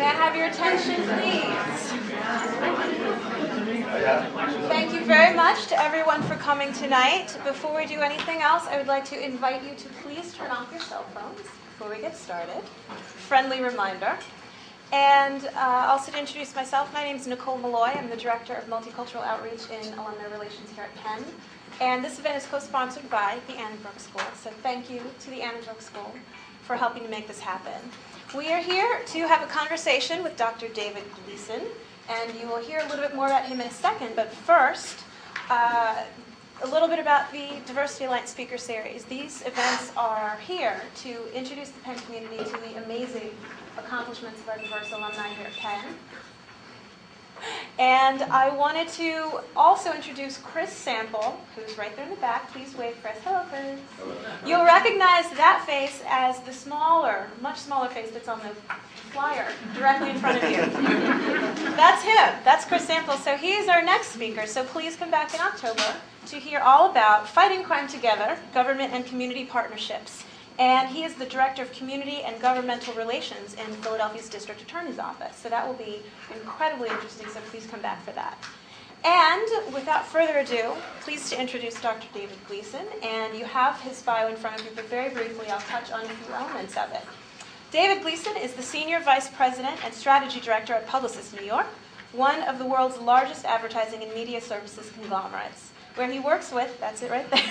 I have your attention, please? Thank you very much to everyone for coming tonight. Before we do anything else, I would like to invite you to please turn off your cell phones before we get started. Friendly reminder. And also to introduce myself, my name is Nicole Malloy. I'm the Director of Multicultural Outreach in Alumni Relations here at Penn. And this event is co-sponsored by the Annenberg School. So thank you to the Annenberg School for helping to make this happen. We are here to have a conversation with Dr. David Gleason. And you will hear a little bit more about him in a second. But first, a little bit about the Diversity Alliance Speaker Series. These events are here to introduce the Penn community to the amazing accomplishments of our diverse alumni here at Penn. And I wanted to also introduce Chris Sample, who's right there in the back. Please wave, Chris. Hello, Chris. Hello. You'll recognize that face as the smaller, much smaller face that's on the flyer directly in front of you. That's him. That's Chris Sample. So he's our next speaker. So please come back in October to hear all about fighting crime together, government and community partnerships. And he is the Director of Community and Governmental Relations in Philadelphia's District Attorney's Office. So that will be incredibly interesting, so please come back for that. And without further ado, pleased to introduce Dr. David Gleason. And you have his bio in front of you, but very briefly I'll touch on a few elements of it. David Gleason is the Senior Vice President and Strategy Director at Publicis New York, one of the world's largest advertising and media services conglomerates, where he works with, that's it right there,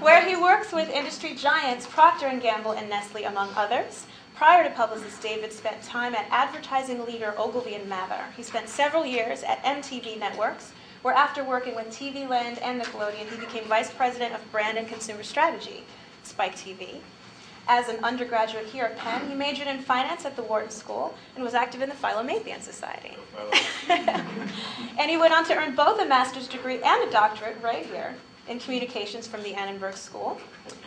where he works with industry giants Procter & Gamble and Nestle, among others. Prior to Publicis, David spent time at advertising leader Ogilvy Mather. He spent several years at MTV Networks, where after working with TV Land and Nickelodeon, he became Vice President of Brand and Consumer Strategy, Spike TV. As an undergraduate here at Penn, he majored in finance at the Wharton School and was active in the Philomathean Society. And he went on to earn both a master's degree and a doctorate right here in communications from the Annenberg School.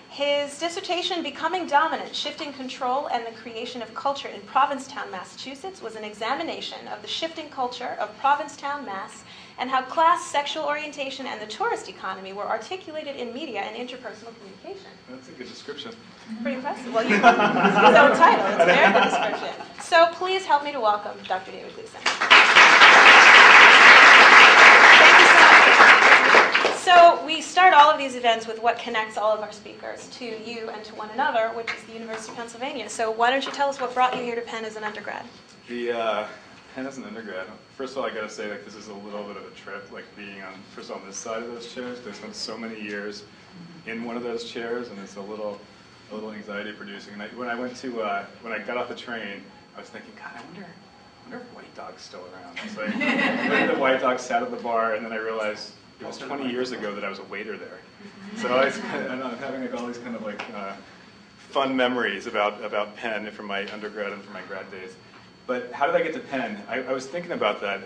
His dissertation, Becoming Dominant, Shifting Control and the Creation of Culture in Provincetown, Massachusetts, was an examination of the shifting culture of Provincetown, Mass, and how class, sexual orientation, and the tourist economy were articulated in media and interpersonal communication. That's a good description. Pretty impressive. Well, it's his own title. It's a very good description. So please help me to welcome Dr. David Gleason. Thank you so much. So we start all of these events with what connects all of our speakers to you and to one another, which is the University of Pennsylvania. So why don't you tell us what brought you here to Penn as an undergrad? Penn as an undergrad, first of all, I got to say, like, this is a little bit of a trip, like being on, first on this side of those chairs. I spent so many years in one of those chairs, and it's a little anxiety producing. And when I got off the train, I was thinking, God, I wonder if White Dog's still around. It's like, the White Dog sat at the bar, and then I realized it was 20 years ago that I was a waiter there. So I'm having like all these kind of like fun memories about Penn from my undergrad and from my grad days. But how did I get to Penn? I was thinking about that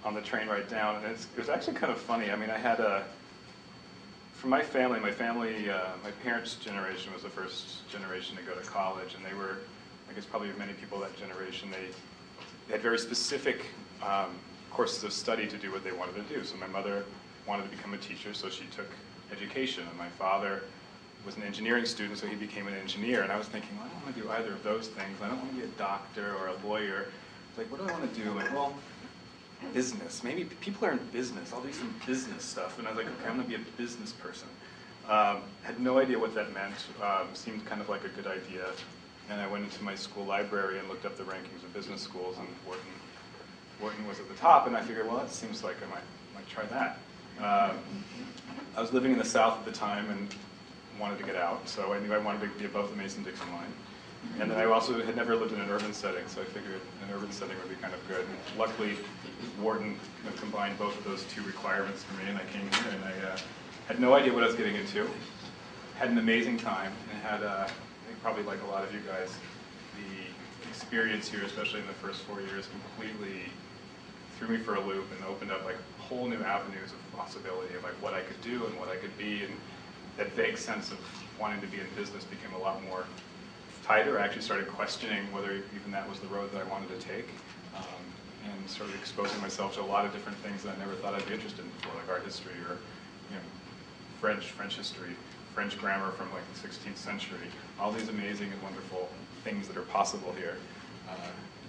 on the train right down, and it was actually kind of funny. I mean, I had from my family, my parents' generation was the first generation to go to college, and they were, I guess probably many people that generation, they had very specific courses of study to do what they wanted to do. So my mother wanted to become a teacher, so she took education, and my father was an engineering student, so he became an engineer. And I was thinking, well, I don't want to do either of those things. I don't want to be a doctor or a lawyer. It's like, what do I want to do? Like, well, business. Maybe people are in business. I'll do some business stuff. And I was like, okay, I'm going to be a business person. Had no idea what that meant. Seemed kind of like a good idea. And I went into my school library and looked up the rankings of business schools, and Wharton was at the top. And I figured, well, that seems like I might try that. I was living in the South at the time and wanted to get out, so I knew I wanted to be above the Mason-Dixon line. And then I also had never lived in an urban setting, so I figured an urban setting would be kind of good. And luckily, Wharton combined both of those two requirements for me, and I came here, and I had no idea what I was getting into. Had an amazing time, and had, I think probably like a lot of you guys, the experience here, especially in the first 4 years, completely threw me for a loop and opened up like whole new avenues of possibility of like what I could do and what I could be, and that vague sense of wanting to be in business became a lot more tighter. I actually started questioning whether even that was the road that I wanted to take, and sort of exposing myself to a lot of different things that I never thought I'd be interested in before, like art history or French history, French grammar from like the 16th century. All these amazing and wonderful things that are possible here.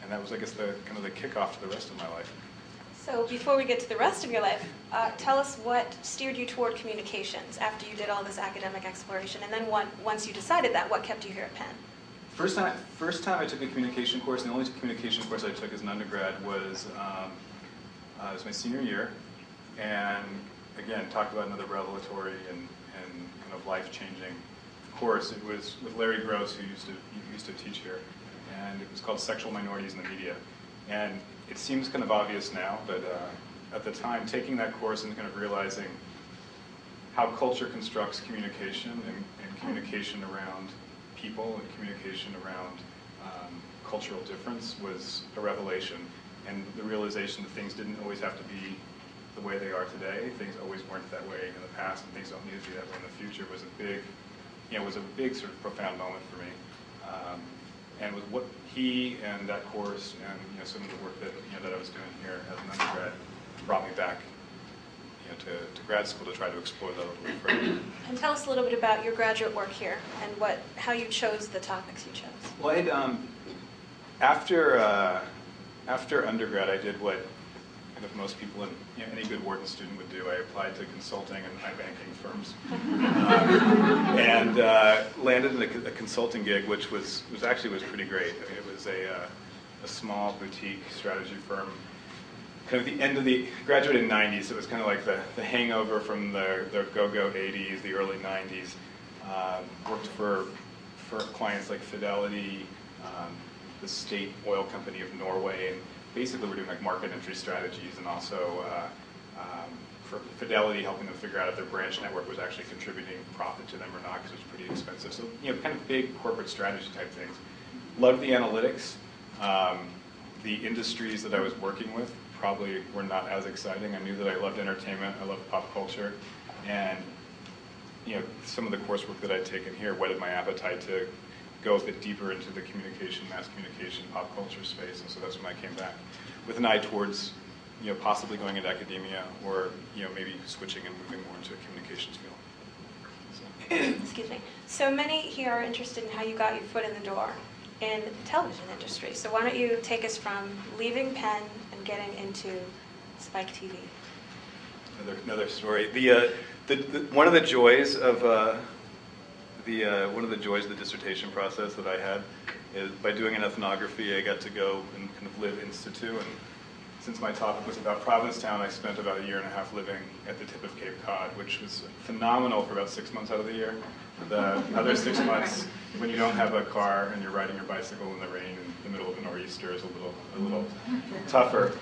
And that was, I guess, the kind of the kickoff to the rest of my life. So before we get to the rest of your life, tell us what steered you toward communications after you did all this academic exploration, and then once you decided that, what kept you here at Penn? First time I took a communication course, and the only communication course I took as an undergrad was it was my senior year, and again, talk about another revelatory and kind of life-changing course. It was with Larry Gross, who used to teach here, and it was called Sexual Minorities in the Media. And it seems kind of obvious now, but at the time, taking that course and kind of realizing how culture constructs communication and communication around people and communication around cultural difference was a revelation. And the realization that things didn't always have to be the way they are today. Things always weren't that way in the past, and things don't need to be that way in the future was a big sort of profound moment for me. And with what he and that course and some of the work that I was doing here as an undergrad brought me back to grad school to try to explore that a little bit further. And tell us a little bit about your graduate work here and how you chose the topics you chose. Well, after undergrad, I did what kind of most people and any good Wharton student would do. I applied to consulting and banking firms, and landed in a consulting gig, which was pretty great. I mean, it was a small boutique strategy firm. Kind of the end of the graduated in the 90s. It was kind of like the hangover from the go-go 80s, the early 90s. Worked for clients like Fidelity, the state oil company of Norway, and basically we're doing like market entry strategies, and also for Fidelity helping them figure out if their branch network was actually contributing profit to them or not, because it was pretty expensive. So kind of big corporate strategy type things. Loved the analytics. The industries that I was working with probably were not as exciting. I knew that I loved entertainment, I loved pop culture, and some of the coursework that I'd taken here whetted my appetite to go a bit deeper into the mass communication, pop culture space, and so that's when I came back with an eye towards possibly going into academia, or maybe switching and moving more into a communications field. So. Excuse me. So many here are interested in how you got your foot in the door in the television industry. So why don't you take us from leaving Penn and getting into Spike TV? Another story. One of the joys of the dissertation process that I had is by doing an ethnography, I got to go and kind of live in situ. And since my topic was about Provincetown, I spent about a year and a half living at the tip of Cape Cod, which was phenomenal for about 6 months out of the year. The other 6 months, when you don't have a car and you're riding your bicycle in the rain in the middle of a nor'easter, is a little tougher.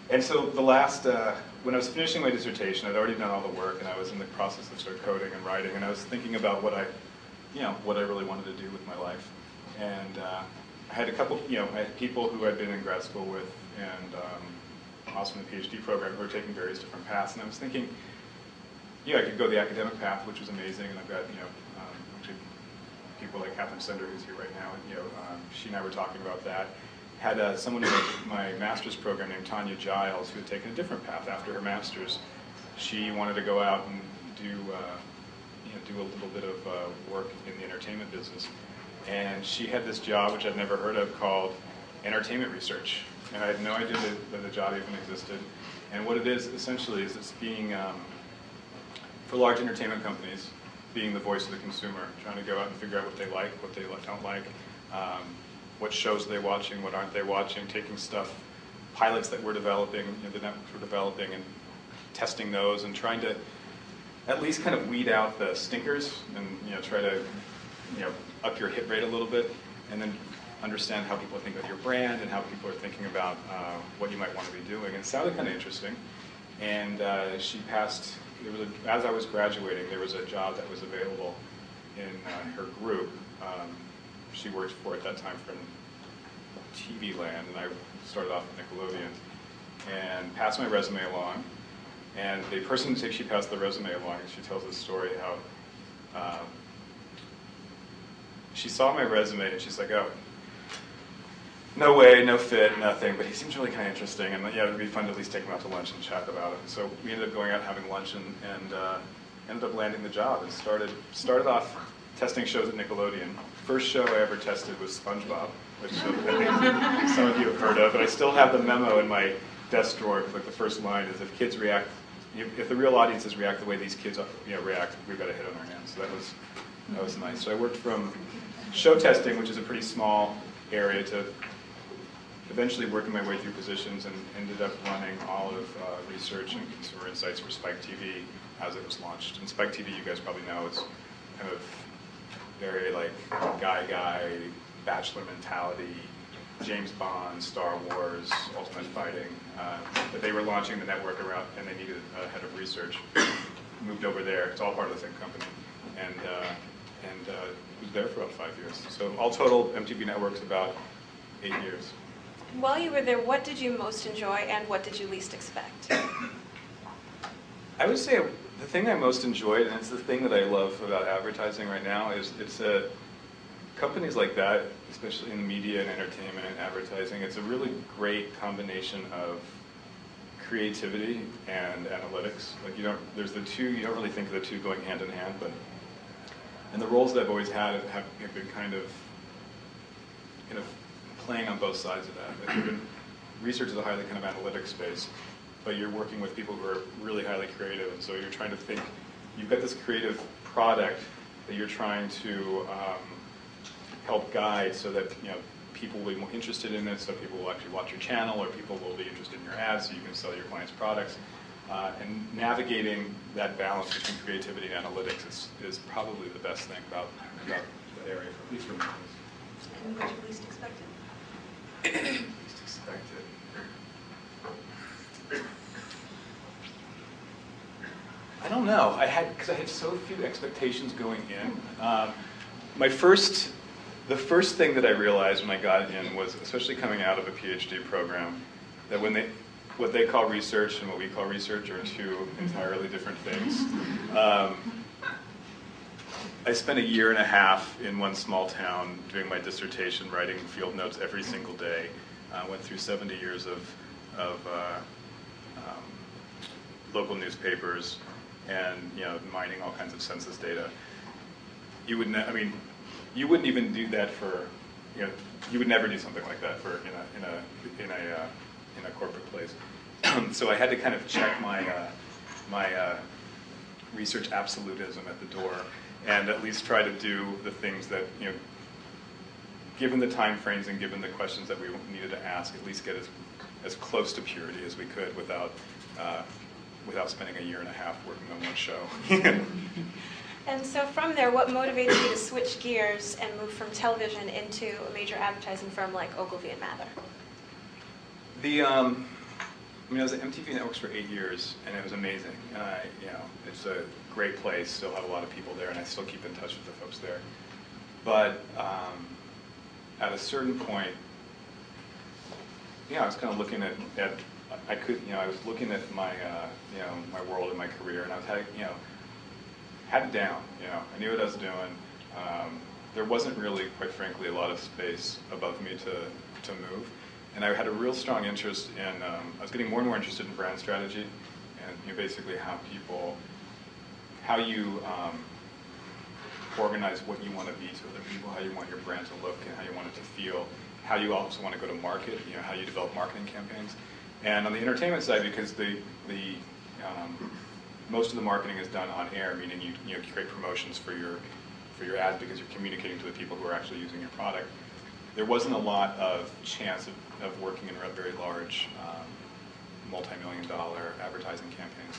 And so when I was finishing my dissertation, I'd already done all the work, and I was in the process of sort of coding and writing, and I was thinking about what I really wanted to do with my life. And I had I had people who I'd been in grad school with, and also in the Ph.D. program, who were taking various different paths. And I was thinking, I could go the academic path, which was amazing, and I've got, actually people like Catherine Sender, who's here right now, she and I were talking about that. Had someone in my master's program named Tanya Giles, who had taken a different path after her master's. She wanted to go out and do a little bit of work in the entertainment business. And she had this job, which I'd never heard of, called entertainment research. And I had no idea that the job even existed. And what it is, essentially, is it's being, for large entertainment companies, being the voice of the consumer, trying to go out and figure out what they like, what they don't like, what shows are they watching, what aren't they watching, taking stuff, pilots that we're developing, the networks we're developing, and testing those, and trying to at least kind of weed out the stinkers, and try to up your hit rate a little bit, and then understand how people think about your brand and how people are thinking about what you might want to be doing. And it sounded kind of interesting. And she passed. As I was graduating, there was a job that was available in her group. She worked for at that time from TV Land, and I started off at Nickelodeon, and passed my resume along. And the person who she passed the resume along, she tells this story how she saw my resume and she's like, "Oh, no way, no fit, nothing, but he seems really kind of interesting, and it would be fun to at least take him out to lunch and chat about it." So we ended up going out having lunch, and ended up landing the job and started off testing shows at Nickelodeon. First show I ever tested was SpongeBob, which I think some of you have heard of, but I still have the memo in my desk drawer. Like the first line is, if kids react, if the real audiences react the way these kids react, we've got a hit on our hands. So that was nice. So I worked from show testing, which is a pretty small area, to eventually working my way through positions, and ended up running all of research and consumer insights for Spike TV as it was launched. And Spike TV, you guys probably know, it's kind of very like guy, bachelor mentality, James Bond, Star Wars, Ultimate Fighting. But they were launching the network around, and they needed a head of research. Moved over there. It's all part of the same company, and was there for about 5 years. So all total, MTV Networks about 8 years. While you were there, what did you most enjoy, and what did you least expect? I would say the thing I most enjoyed, and it's the thing that I love about advertising right now, is companies like that, especially in media and entertainment and advertising, it's a really great combination of creativity and analytics. Like there's the two, you don't really think of the two going hand in hand, but, and the roles that I've always had have been kind of playing on both sides of that. Like research is a highly kind of analytic space, but you're working with people who are really highly creative, and so you're trying to think, you've got this creative product that you're trying to help guide so that people will be more interested in it, so people will actually watch your channel, or people will be interested in your ads so you can sell your clients' products. And navigating that balance between creativity and analytics is probably the best thing about the area, at least for me. And what you least expected? Least expected. I don't know. Because I had so few expectations going in. The first thing that I realized when I got in was, especially coming out of a Ph.D. program, that what they call research and what we call research are two entirely different things. I spent a year and a half in one small town doing my dissertation, writing field notes every single day. Went through 70 years of local newspapers and mining all kinds of census data. You wouldn't even do that for, you would never do something like that for in a corporate place. So I had to kind of check my research absolutism at the door, and at least try to do the things that, given the time frames and given the questions that we needed to ask, at least get as close to purity as we could without spending a year and a half working on one show. And so from there, what motivated you to switch gears and move from television into a major advertising firm like Ogilvy and Mather? I was at MTV Networks for 8 years, and it was amazing. It's a great place. Still have a lot of people there, and I still keep in touch with the folks there. But at a certain point, I was kind of looking at I was looking at my my world and my career, and I was had it down. I knew what I was doing. There wasn't really, quite frankly, a lot of space above me to move. And I had a real strong interest in, I was getting more and more interested in brand strategy, and basically how you organize what you want to be to other people, how you want your brand to look, and how you want it to feel, how you also want to go to market, how you develop marketing campaigns. And on the entertainment side, because most of the marketing is done on air, meaning you create promotions for your ads because you're communicating to the people who are actually using your product. There wasn't a lot of chance of working in very large, multi-million-dollar advertising campaigns,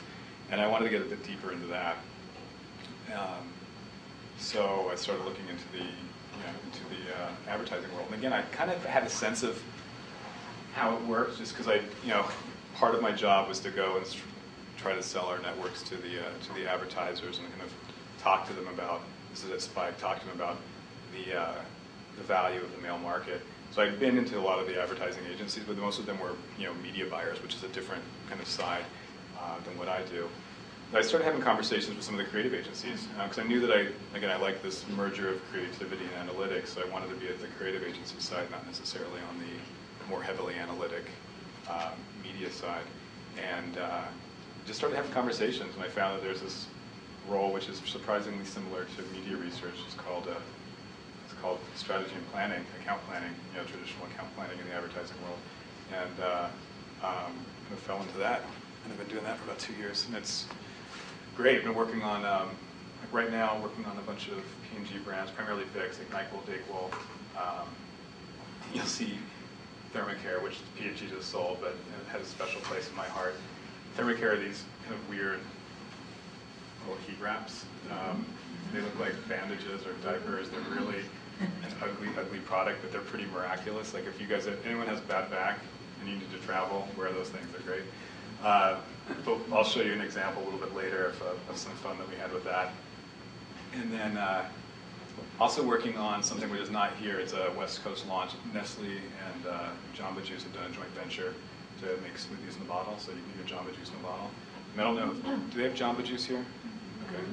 and I wanted to get a bit deeper into that. So I started looking into the advertising world, and again, I kind of had a sense of how it works, just because part of my job was to go and try to sell our networks to the advertisers and kind of talk to them about, this is at Spike, talk to them about the value of the mail market. So I'd been into a lot of the advertising agencies, but most of them were media buyers, which is a different kind of side than what I do. But I started having conversations with some of the creative agencies because I knew that I liked this merger of creativity and analytics. So I wanted to be at the creative agency side, not necessarily on the more heavily analytic media side. And just started having conversations, and I found that there's this role, which is surprisingly similar to media research. It's called strategy and planning, account planning, traditional account planning in the advertising world. And kind of fell into that. And I've been doing that for about 2 years, and it's great. I've been working on, like right now, working on a bunch of P&G brands, primarily fixed, like Nyquil, Dayquil. You'll see Thermacare, which Ph.D. just sold, but it has a special place in my heart. Thermacare are these kind of weird little heat wraps. They look like bandages or diapers. They're really an ugly, ugly product, but they're pretty miraculous. Like if you guys, if anyone has bad back and you need to travel, wear those things. They're great. But I'll show you an example a little bit later of some fun that we had with that. And then also working on something which is not here. It's a West Coast launch. Nestle and Jamba Juice have done a joint venture to make smoothies in the bottle, so you can get Jamba Juice in the bottle. And I don't know, do they have Jamba Juice here? Okay.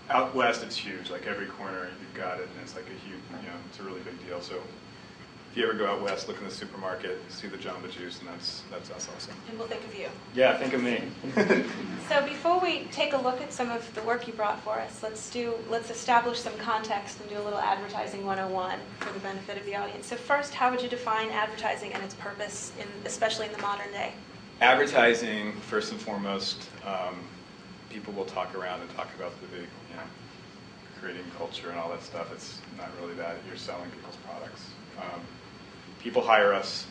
Out west, it's huge. Like every corner, you've got it, and it's like a huge, it's a really big deal. So if you ever go out west, look in the supermarket, see the Jamba Juice, and that's us also. And we'll think of you. Yeah, think of me. So before we take a look at some of the work you brought for us, let's establish some context and do a little advertising 101 for the benefit of the audience. So first, how would you define advertising and its purpose, especially in the modern day? Advertising, first and foremost, people will talk around and talk about the big, creating culture and all that stuff. It's not really that. You're selling people's products. People hire us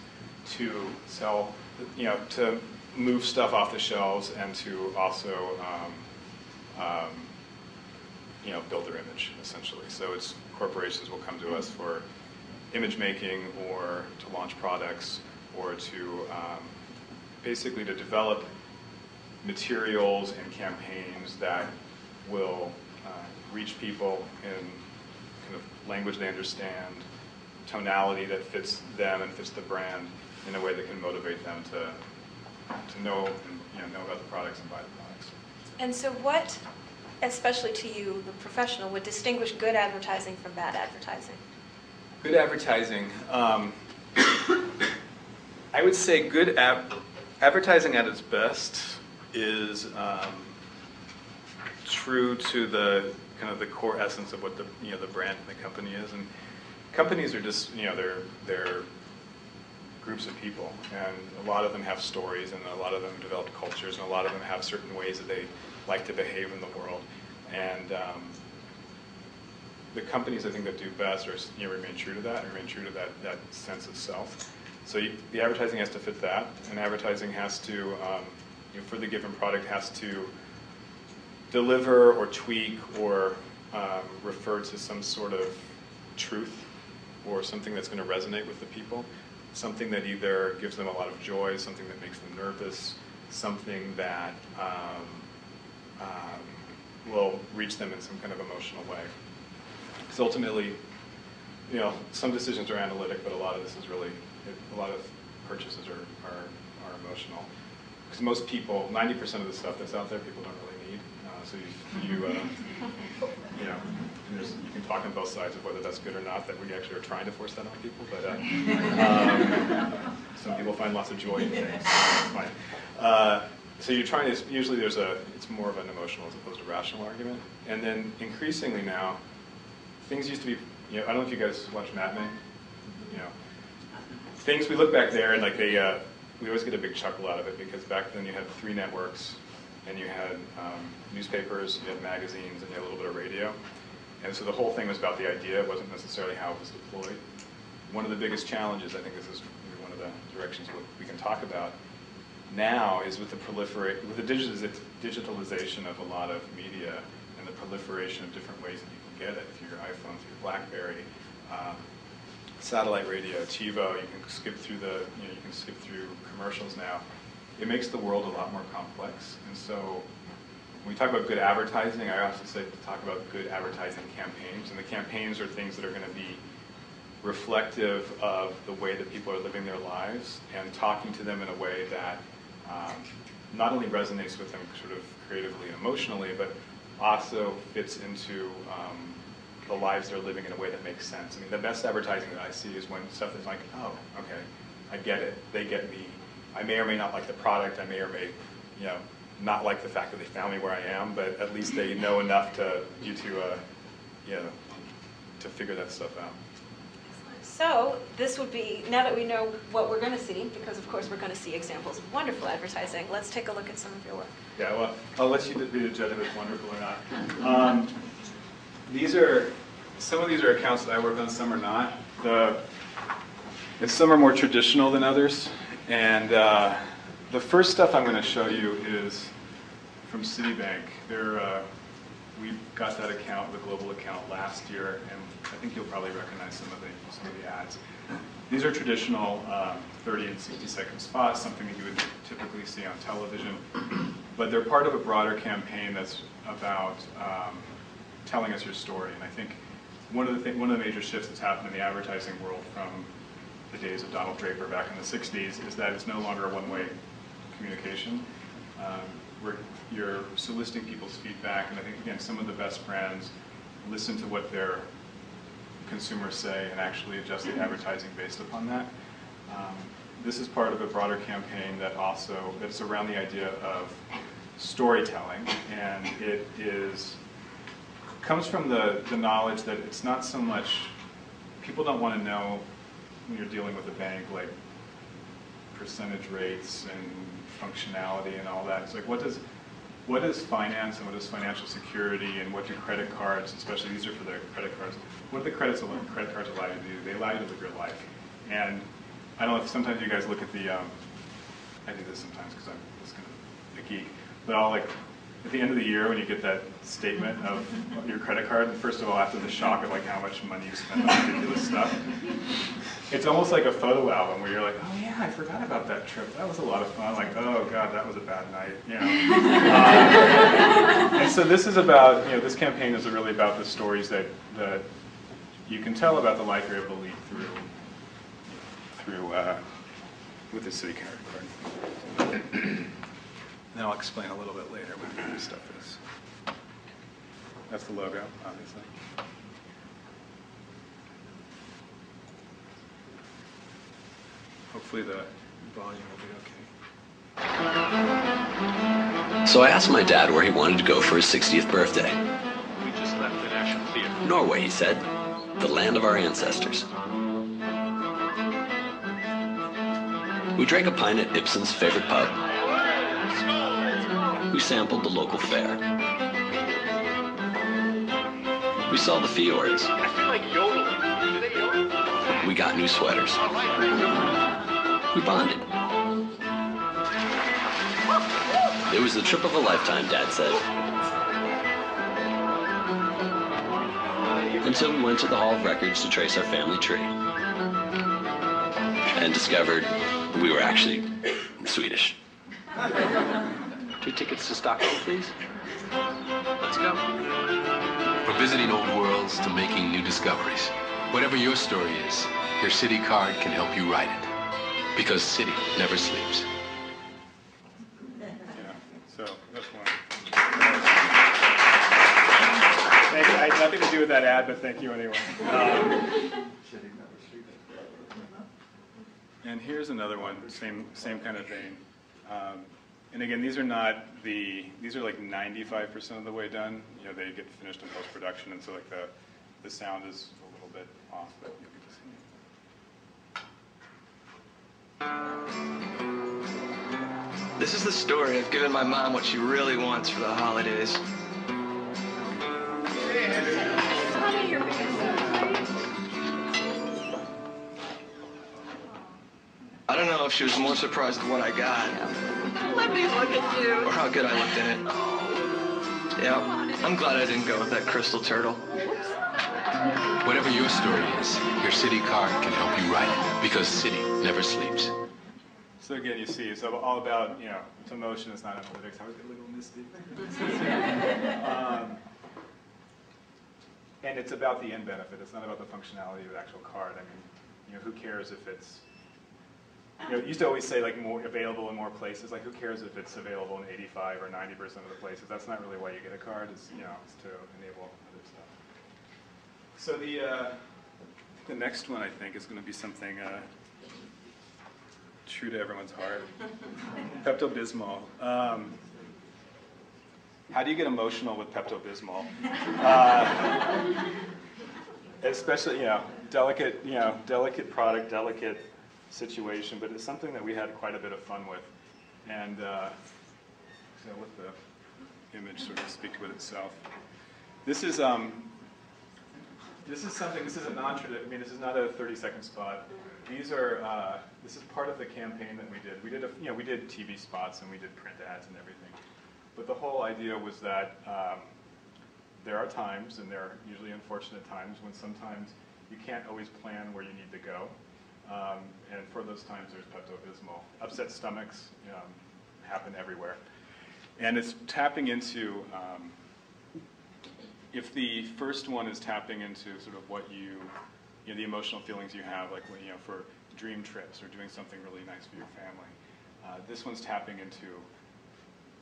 to sell, to move stuff off the shelves and to also, build their image, essentially. So it's corporations will come to us for image making or to launch products or to basically to develop materials and campaigns that will reach people in kind of language they understand, tonality that fits them and fits the brand in a way that can motivate them to know and know about the products and buy the products. And so what, especially to you, the professional, would distinguish good advertising from bad advertising? Good advertising. I would say good advertising at its best is true to the kind of the core essence of what the the brand and the company is. And companies are just they're groups of people, and a lot of them have stories, and a lot of them develop cultures, and a lot of them have certain ways that they like to behave in the world. And the companies I think that do best are remain true to that, and remain true to that sense of self. So the advertising has to fit that, and advertising has to, for the given product, has to deliver or tweak or refer to some sort of truth or something that's going to resonate with the people, something that either gives them a lot of joy, something that makes them nervous, something that will reach them in some kind of emotional way. Because ultimately, some decisions are analytic, but a lot of this is really, a lot of purchases are emotional. Because most people, 90% of the stuff that's out there, people don't really need. So you can talk on both sides of whether that's good or not, that we actually are trying to force that on people, but some people find lots of joy in things, so that's fine. So you're trying to, usually it's more of an emotional as opposed to rational argument. And then increasingly now, things used to be, I don't know if you guys watch Mad Men, things, we look back there and like we always get a big chuckle out of it, because back then you had 3 networks, and you had newspapers, you had magazines, and you had a little bit of radio. And so the whole thing was about the idea, it wasn't necessarily how it was deployed. One of the biggest challenges, I think this is one of the directions we can talk about now, is with the digitalization of a lot of media and the proliferation of different ways that you can get it. Through your iPhone, through your BlackBerry, satellite radio, TiVo, you can skip through you can skip through commercials now. It makes the world a lot more complex. And so when we talk about good advertising, I also say to talk about good advertising campaigns. And the campaigns are things that are going to be reflective of the way that people are living their lives and talking to them in a way that not only resonates with them sort of creatively and emotionally, but also fits into the lives they're living in a way that makes sense. I mean, the best advertising that I see is when stuff is like, oh, okay, I get it, they get me. I may or may not like the product, I may or may, not like the fact that they found me where I am, but at least they know enough to figure that stuff out. So this would be, now that we know what we're going to see, because of course we're going to see examples of wonderful advertising, let's take a look at some of your work. Yeah, well, I'll let you be the judge if it's wonderful or not. Some of these are accounts that I work on, some are not. Some are more traditional than others. And the first stuff I'm going to show you is from Citibank. We got that account, the global account, last year, and I think you'll probably recognize some of the ads. These are traditional 30 and 60-second spots, something that you would typically see on television, but they're part of a broader campaign that's about telling us your story. And I think one of the major shifts that's happened in the advertising world from the days of Donald Draper back in the 60s is that it's no longer a one-way communication. You're soliciting people's feedback, and I think, again, some of the best brands listen to what their consumers say and actually adjust the advertising based upon that. This is part of a broader campaign that's around the idea of storytelling, and it comes from the knowledge that it's not so much, people don't want to know when you're dealing with a bank, like percentage rates and functionality and all that. It's like, what does finance and what is financial security and what do credit cards, especially these are for the credit cards, what do the credit cards allow you to do? They allow you to live your life. And I don't know if sometimes you guys look at I do this sometimes because I'm just kind of a geek, but I'll at the end of the year when you get that statement of your credit card, and first of all, after the shock of how much money you spend on ridiculous stuff, it's almost like a photo album where you're like, oh yeah, I forgot about that trip. That was a lot of fun. Like, oh god, that was a bad night. And so this is about, this campaign is really about the stories that you can tell about the life you're able to lead through with the Citi card. Then I'll explain a little bit later what this stuff is. That's the logo, obviously. Hopefully the volume will be okay. So I asked my dad where he wanted to go for his 60th birthday. We just left the National Theater. Norway, he said. The land of our ancestors. We drank a pint at Ibsen's favorite pub. We sampled the local fare. We saw the fjords. I feel like yodeling. Do they yodel? We got new sweaters. All right. We bonded. It was the trip of a lifetime, Dad said. Until we went to the Hall of Records to trace our family tree. And discovered we were actually Swedish. 2 tickets to Stockholm, please. Let's go. From visiting old worlds to making new discoveries. Whatever your story is, your Citi card can help you write it. Because Citi never sleeps. Yeah, so that's one. Thank you. I had nothing to do with that ad, but thank you anyway. And here's another one, same kind of vein. And again, these are like 95% of the way done. They get finished in post-production, and so the sound is a little bit off, but you'll get to see it. This is the story of giving my mom what she really wants for the holidays. Honey, you're being so sweet. I don't know if she was more surprised at what I got. Let me look at you. Or how good I looked in it. Yeah, I'm glad I didn't go with that crystal turtle. Whatever your story is, your Citi card can help you write it. Because Citi never sleeps. So again, you see, it's all about, it's emotion, it's not analytics. I was a little misty. And it's about the end benefit. It's not about the functionality of the actual card. I mean, who cares if it's, it used to always say more available in more places. Like, who cares if it's available in 85 or 90% of the places? That's not really why you get a card. It's it's to enable other stuff. So the next one I think is going to be something true to everyone's heart. Pepto-Bismol. how do you get emotional with Pepto-Bismol? Especially, delicate product, delicate situation, but it's something that we had quite a bit of fun with. And so let the image sort of speak with itself. This is something. This is a non-traditional. I mean, this is not a 30-second spot. These are. This is part of the campaign that we did. We did we did TV spots and we did print ads and everything. But the whole idea was that there are times, and they're usually unfortunate times, when sometimes you can't always plan where you need to go. And for those times, there's Pepto-Bismol. Upset stomachs happen everywhere. And it's tapping into, if the first one is tapping into sort of what the emotional feelings you have, like when, for dream trips or doing something really nice for your family. This one's tapping into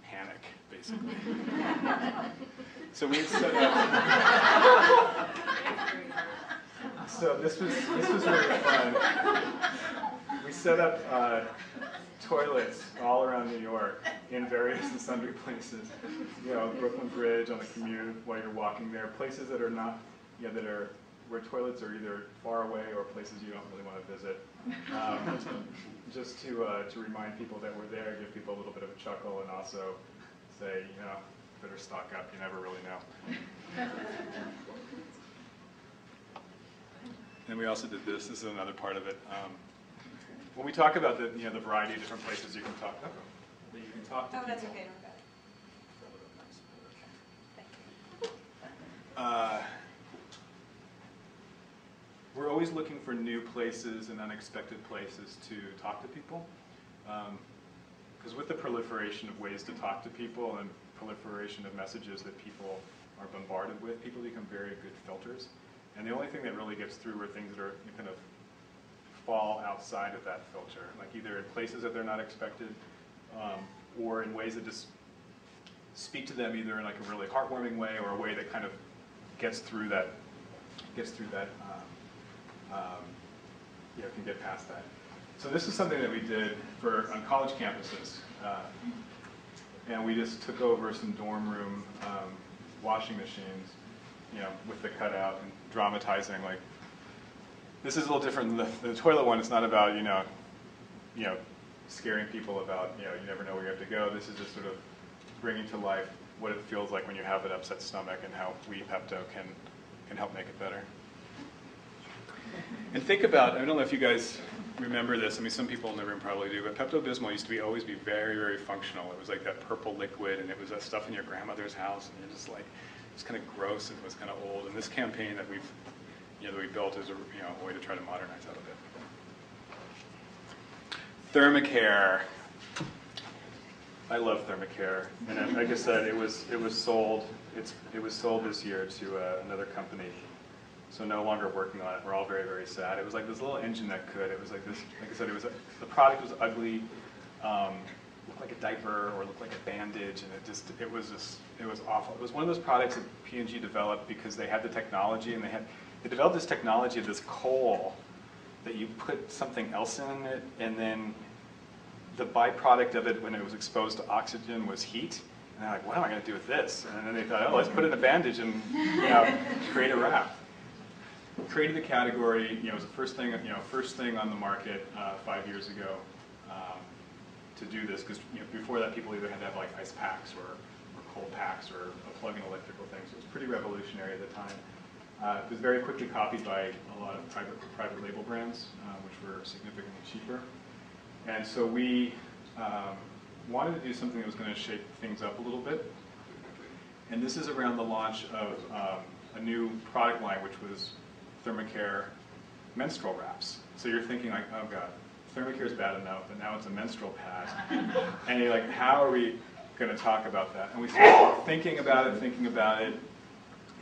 panic, basically. So we set up. So this was really fun. We set up toilets all around New York in various and sundry places. Brooklyn Bridge, on the commute while you're walking there, places that are not, where toilets are either far away or places you don't really want to visit. Just to remind people that we're there, give people a little bit of a chuckle, and also say, better stock up. You never really know. And we also did this. This is another part of it. When we talk about the variety of different places you can talk to people. Oh, that's okay. We're always looking for new places and unexpected places to talk to people. Because with the proliferation of ways to talk to people and proliferation of messages that people are bombarded with, people become very good filters. And the only thing that really gets through are things that are kind of fall outside of that filter, like either in places that they're not expected, or in ways that just speak to them either in like a really heartwarming way or a way that kind of gets through that, can get past that. So this is something that we did on college campuses, and we just took over some dorm room washing machines, with the cutout and dramatizing. Like, this is a little different than the toilet one. It's not about scaring people about you never know where you have to go. This is just sort of bringing to life what it feels like when you have an upset stomach and how we Pepto can help make it better. And think about, I don't know if you guys remember this, I mean some people in the room probably do, but Pepto-Bismol used to always be very, very functional. It was like that purple liquid, and it was that stuff in your grandmother's house, and you're just like, it's kind of gross and it was kind of old. And this campaign that we built is a way to try to modernize that a bit. Thermacare. I love Thermacare, and like I said, it was sold this year to another company. So no longer working on it. We're all very, very sad. It was like this little engine that could. It was like this. Like I said, the product was ugly, looked like a diaper or looked like a bandage, and it was awful. It was one of those products that P&G developed because they had the technology, and they developed this technology of this coal that you put something else in it, and then the byproduct of it when it was exposed to oxygen was heat. And they're like, what am I going to do with this? And then they thought, oh, let's put it in a bandage and create a wrap. Created the category. It was the first thing on the market 5 years ago to do this, because before that people either had to have like ice packs or cold packs or a plug-in electrical thing. So it was pretty revolutionary at the time. It was very quickly copied by a lot of private label brands, which were significantly cheaper. And so we wanted to do something that was going to shake things up a little bit. And this is around the launch of a new product line, which was Thermacare menstrual wraps. So you're thinking like, oh God, Thermacare is bad enough, but now it's a menstrual pad. And you're like, how are we going to talk about that? And we started thinking about it,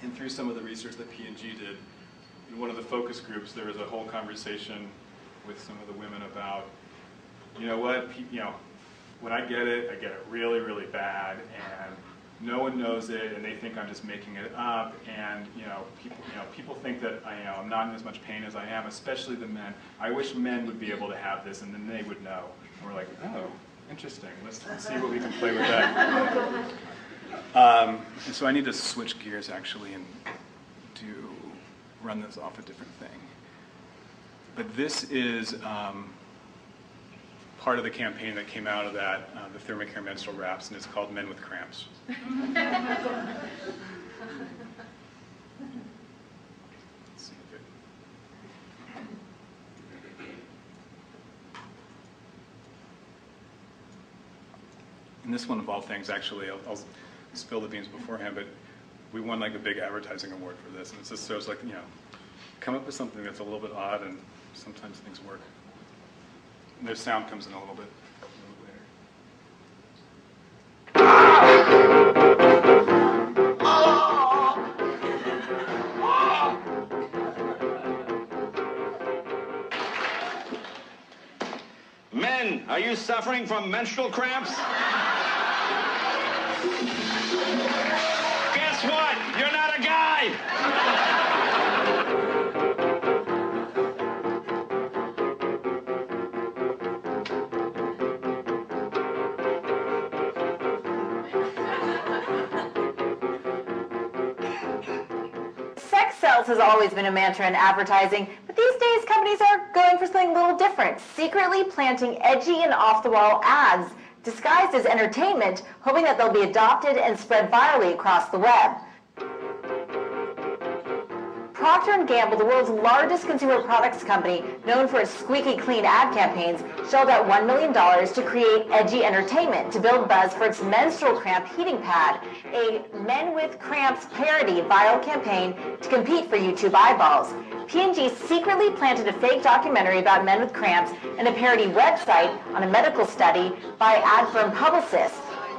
and through some of the research that P&G did, in one of the focus groups, there was a whole conversation with some of the women about, you know what, when I get it really, really bad, and no one knows it, and they think I'm just making it up, and people think that I'm not in as much pain as I am, especially the men. I wish men would be able to have this, and then they would know. And we're like, oh, interesting. Let's see what we can play with that. And so I need to switch gears actually and run this off a different thing. But this is part of the campaign that came out of that, the Thermacare menstrual wraps, and it's called Men with Cramps. Let's see if it... And this one of all things, actually, I'll spill the beans beforehand, but we won like a big advertising award for this, and it's just, so it's like, you know, come up with something that's a little bit odd, and sometimes things work. And their sound comes in a little bit later. Men, are you suffering from menstrual cramps? Guess what? You're not a guy! Sex sells has always been a mantra in advertising, but these days companies are going for something a little different, secretly planting edgy and off-the-wall ads disguised as entertainment, hoping that they'll be adopted and spread virally across the web. Procter & Gamble, the world's largest consumer products company, known for its squeaky clean ad campaigns, shelled out $1 million to create edgy entertainment to build buzz for its menstrual cramp heating pad, a Men with Cramps parody viral campaign to compete for YouTube eyeballs. P&G secretly planted a fake documentary about men with cramps and a parody website on a medical study by ad firm Publicis,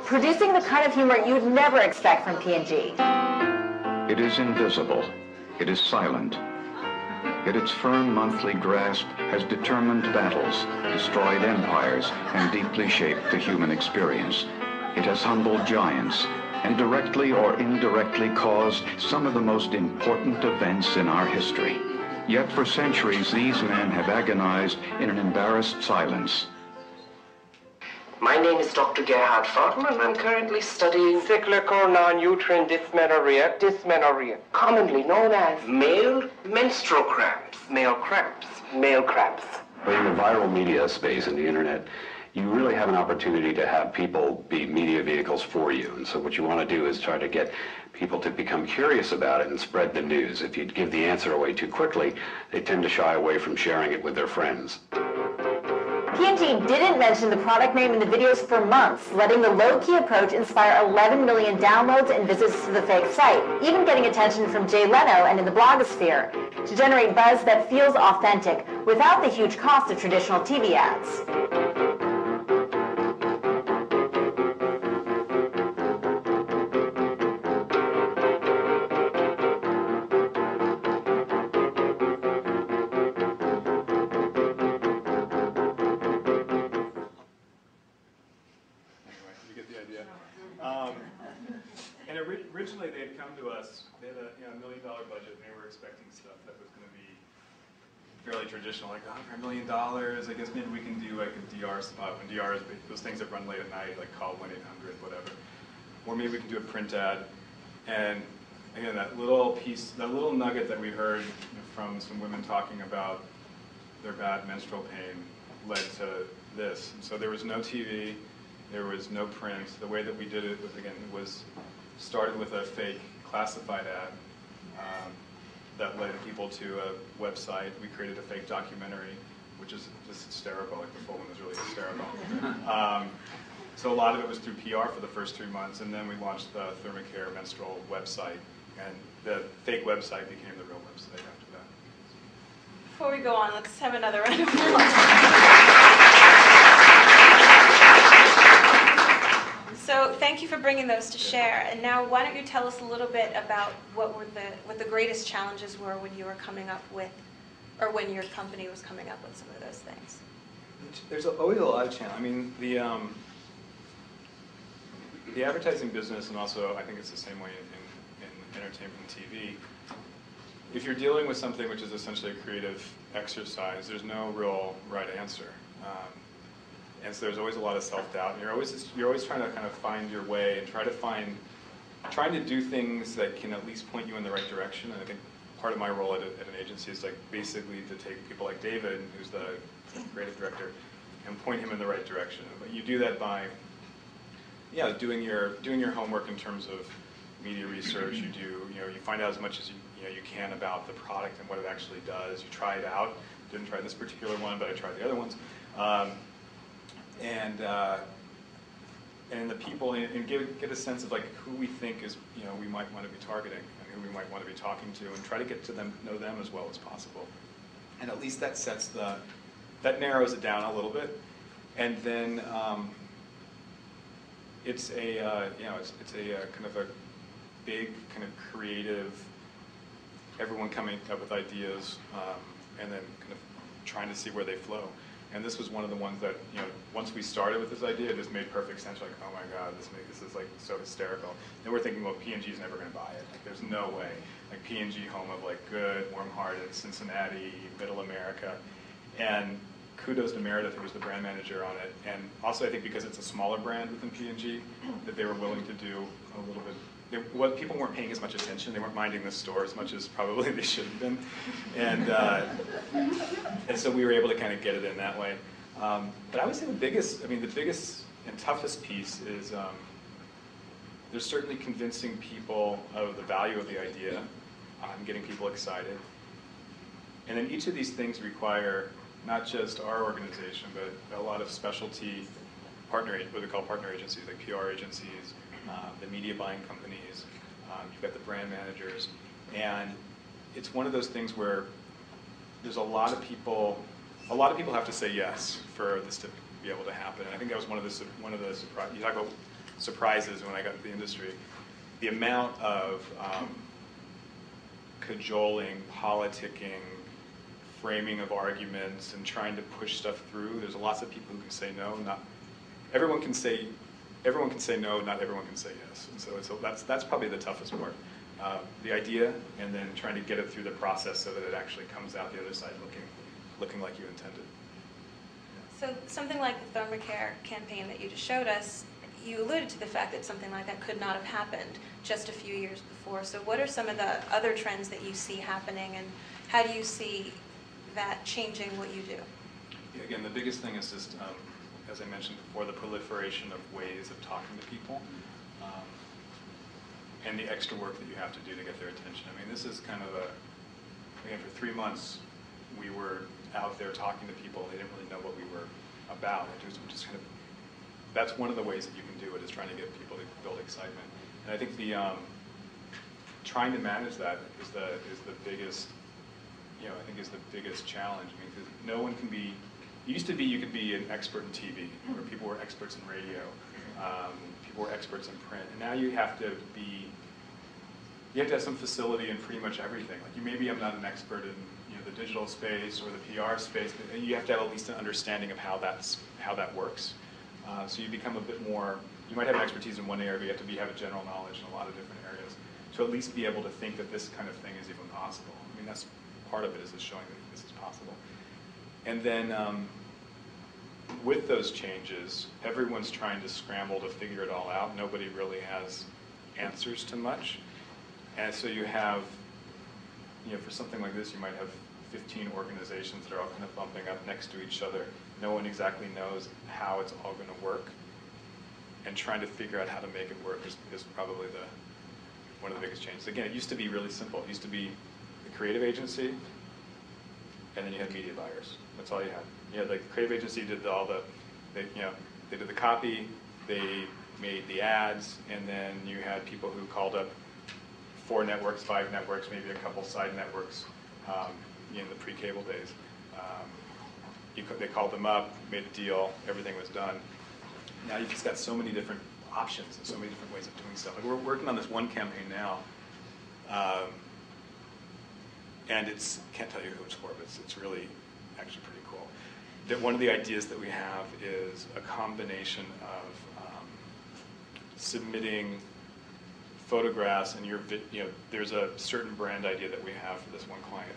producing the kind of humor you'd never expect from P&G. It is invisible. It is silent. Yet its firm monthly grasp has determined battles, destroyed empires, and deeply shaped the human experience. It has humbled giants, and directly or indirectly caused some of the most important events in our history. Yet for centuries, these men have agonized in an embarrassed silence. My name is Dr. Gerhard Fartman, and I'm currently studying cyclical non-uterine dysmenorrhea, commonly known as male menstrual cramps, male cramps, male cramps. In the viral media space and the internet, you really have an opportunity to have people be media vehicles for you. And so what you want to do is try to get people to become curious about it and spread the news. If you give the answer away too quickly, they tend to shy away from sharing it with their friends. P&G didn't mention the product name in the videos for months, letting the low-key approach inspire 11 million downloads and visits to the fake site, even getting attention from Jay Leno and in the blogosphere, to generate buzz that feels authentic without the huge cost of traditional TV ads. And originally they had come to us, they had a $1 million budget, and they were expecting stuff that was going to be fairly traditional, like, oh, for $1 million, I guess maybe we can do like a DR spot. When DR is those things that run late at night, like call 1-800, whatever. Or maybe we can do a print ad. And again, that little piece, that little nugget that we heard from some women talking about their bad menstrual pain led to this. And so there was no TV. There was no print. The way that we did it, was started with a fake classified ad that led people to a website. We created a fake documentary, which is just hysterical. Like the full one was really hysterical. So a lot of it was through PR for the first 3 months, and then we launched the Thermacare menstrual website, and the fake website became the real website after that. Before we go on, let's have another round of applause. So thank you for bringing those to share. And now why don't you tell us a little bit about what the greatest challenges were when you were coming up with, or when your company was coming up with some of those things? There's always a lot of challenge. I mean, the advertising business, and also I think it's the same way in entertainment and TV, if you're dealing with something which is essentially a creative exercise, there's no real right answer. And so there's always a lot of self-doubt, and you're always trying to kind of find your way and try to find trying to do things that can at least point you in the right direction. And I think part of my role at an agency is like basically to take people like David, who's the creative director, and point him in the right direction. But you do that by, yeah, doing your homework in terms of media research. You find out as much as you can about the product and what it actually does. You try it out. Didn't try this particular one, but I tried the other ones. And the people, and get a sense of like who we think is, we might want to be targeting and who we might want to be talking to, and try to get to know them as well as possible. And at least that that narrows it down a little bit. And then it's a kind of a big kind of creative, everyone coming up with ideas, and then kind of trying to see where they flow. And this was one of the ones that, once we started with this idea, it just made perfect sense. Like, oh my God, this is like so hysterical. Then we're thinking, well, P&G is never going to buy it. Like, there's no way. Like P&G, home of like good, warm-hearted Cincinnati, Middle America, and kudos to Meredith, who was the brand manager on it. And also, I think because it's a smaller brand within P&G, that they were willing to do a little bit. People weren't paying as much attention. They weren't minding the store as much as probably they should have been. And so we were able to kind of get it in that way. But I would say the biggest and toughest piece is there's certainly convincing people of the value of the idea and getting people excited. And then each of these things require not just our organization, but a lot of specialty what we call partner agencies, like PR agencies, the media buying companies, you've got the brand managers, and it's one of those things where there's a lot of people have to say yes for this to be able to happen. And I think that was one of the surprises. You talk about surprises when I got into the industry. The amount of cajoling, politicking, framing of arguments, and trying to push stuff through. There's lots of people who can say no. Everyone can say no, not everyone can say yes. And so that's probably the toughest part. The idea, and then trying to get it through the process so that it actually comes out the other side looking like you intended. So something like the Thermacare campaign that you just showed us, you alluded to the fact that something like that could not have happened just a few years before. So what are some of the other trends that you see happening, and how do you see that changing what you do? Yeah, again, the biggest thing is just, as I mentioned before, the proliferation of ways of talking to people, and the extra work that you have to do to get their attention. I mean, this is kind of again, for 3 months, we were out there talking to people. They didn't really know what we were about. That's one of the ways that you can do it, is trying to get people to build excitement. And I think trying to manage that is the biggest, is the biggest challenge. I mean, because no one can be. It used to be you could be an expert in TV, or people were experts in radio, people were experts in print, and now you have to have some facility in pretty much everything. Like I'm not an expert in the digital space or the PR space, but you have to have at least an understanding of how that works. So you become a bit more. You might have an expertise in one area, but you have to have a general knowledge in a lot of different areas to at least be able to think that this kind of thing is even possible. I mean, that's part of it, is just showing that this is possible. And then with those changes, everyone's trying to scramble to figure it all out. Nobody really has answers to much. And so you have, for something like this, you might have 15 organizations that are all kind of bumping up next to each other. No one exactly knows how it's all going to work. And trying to figure out how to make it work is probably one of the biggest changes. Again, it used to be really simple. It used to be the creative agency, and then you had media buyers. That's all you had. The creative agency did they did the copy, they made the ads, and then you had people who called up 4 networks, 5 networks, maybe a couple side networks in the pre-cable days. They called them up, made a deal, everything was done. Now you've just got so many different options and so many different ways of doing stuff. Like we're working on this one campaign now, and can't tell you who it's for, but it's really actually pretty cool. That one of the ideas that we have is a combination of submitting photographs and there's a certain brand idea that we have for this one client.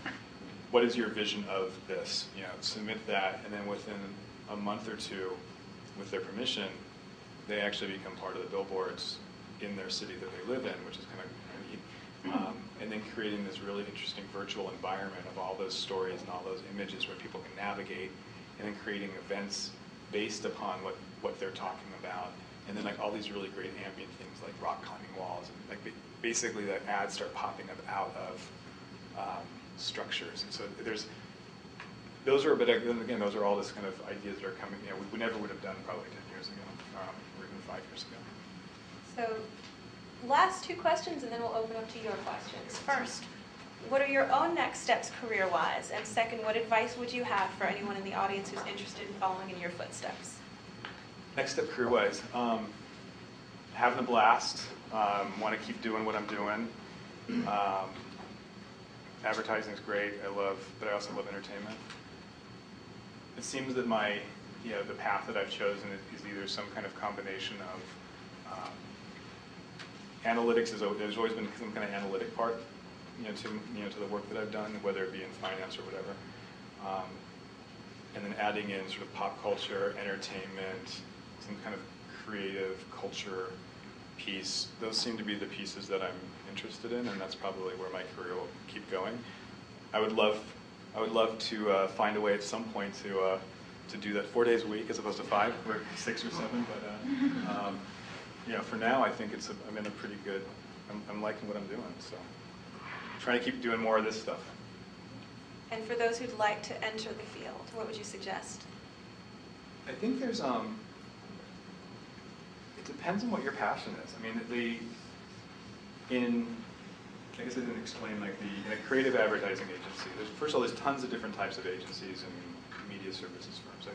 What is your vision of this? Submit that, and then within a month or two, with their permission, they actually become part of the billboards in their city that they live in, which is kind of neat. And then creating this really interesting virtual environment of all those stories and all those images where people can navigate, and then creating events based upon what they're talking about. And then like all these really great ambient things like rock climbing walls, and like basically the ads start popping up out of structures. And so those are, but again, those are all this kind of ideas that are coming, we never would have done probably 10 years ago, or even 5 years ago. So last 2 questions, and then we'll open up to your questions. First, what are your own next steps career-wise? And second, what advice would you have for anyone in the audience who's interested in following in your footsteps? Next step career-wise, having a blast, want to keep doing what I'm doing. Advertising is great, but I also love entertainment. It seems that the path that I've chosen is either some kind of combination of analytics. There's always been some kind of analytic part, to the work that I've done, whether it be in finance or whatever, and then adding in sort of pop culture, entertainment, some kind of creative culture piece. Those seem to be the pieces that I'm interested in, and that's probably where my career will keep going. I would love to find a way at some point to do that 4 days a week as opposed to 5 or 6 or 7. But for now, I think I'm in a pretty good. I'm liking what I'm doing, so I'm trying to keep doing more of this stuff. And for those who'd like to enter the field, what would you suggest? I think there's it depends on what your passion is. I mean, I guess I didn't explain, like in a creative advertising agency, first of all, there's tons of different types of agencies and media services firms.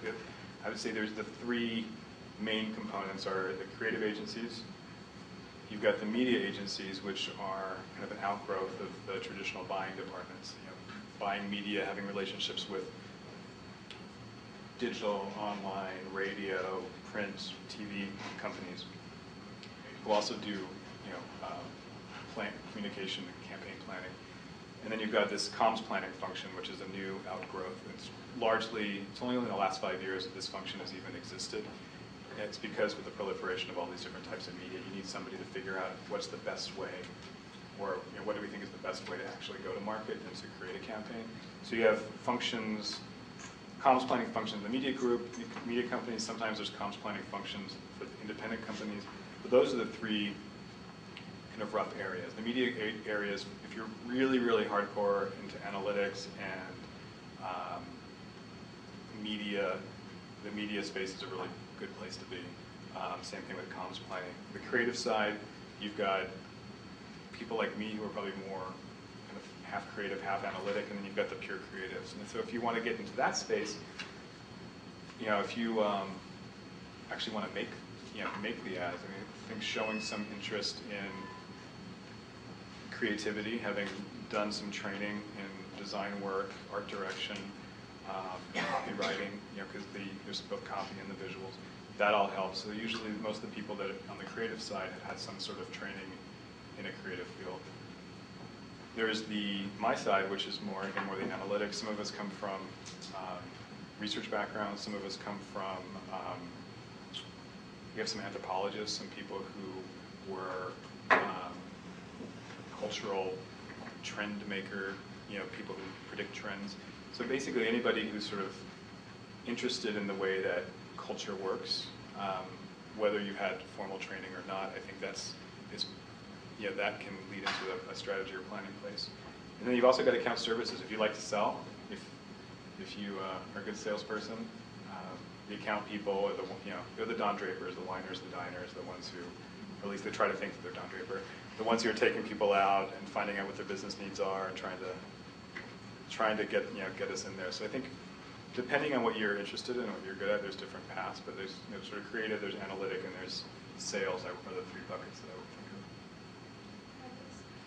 I would say there's the 3 main components are the creative agencies. You've got the media agencies, which are kind of an outgrowth of the traditional buying departments. Buying media, having relationships with digital, online, radio, print, TV companies who also do communication and campaign planning. And then you've got this comms planning function, which is a new outgrowth. It's only in the last 5 years that this function has even existed. And it's because with the proliferation of all these different types of media, you need somebody to figure out what's the best way, or what do we think is the best way to actually go to market and to create a campaign. So you have functions, comms planning functions in the media group, media companies. Sometimes there's comms planning functions for independent companies. But those are the 3 kind of rough areas. The media areas, if you're really, really hardcore into analytics and media, the media space is a really good place to be. Same thing with comms planning. The creative side, you've got people like me who are probably more kind of half creative, half analytic, and then you've got the pure creatives. And so if you want to get into that space, if you actually want to make the ads, I think showing some interest in creativity, having done some training in design work, art direction, copywriting, because there's both copy and the visuals. That all helps. So usually most of the people that on the creative side have had some sort of training in a creative field. There's my side, which is more the analytics. Some of us come from research backgrounds. Some of us come from, we have some anthropologists, some people who were cultural trend maker, people who predict trends. So basically anybody who's sort of interested in the way that culture works, whether you've had formal training or not, I think that can lead into a strategy or planning place. And then you've also got account services. If you like to sell, if you are a good salesperson, the account people are they're the Don Drapers, the winers, the diners, the ones who, or at least they try to think that they're Don Draper, the ones who are taking people out and finding out what their business needs are and trying to get us in there. So I think depending on what you're interested in and what you're good at, there's different paths, but there's sort of creative, there's analytic, and there's sales are the 3 buckets that I would think of.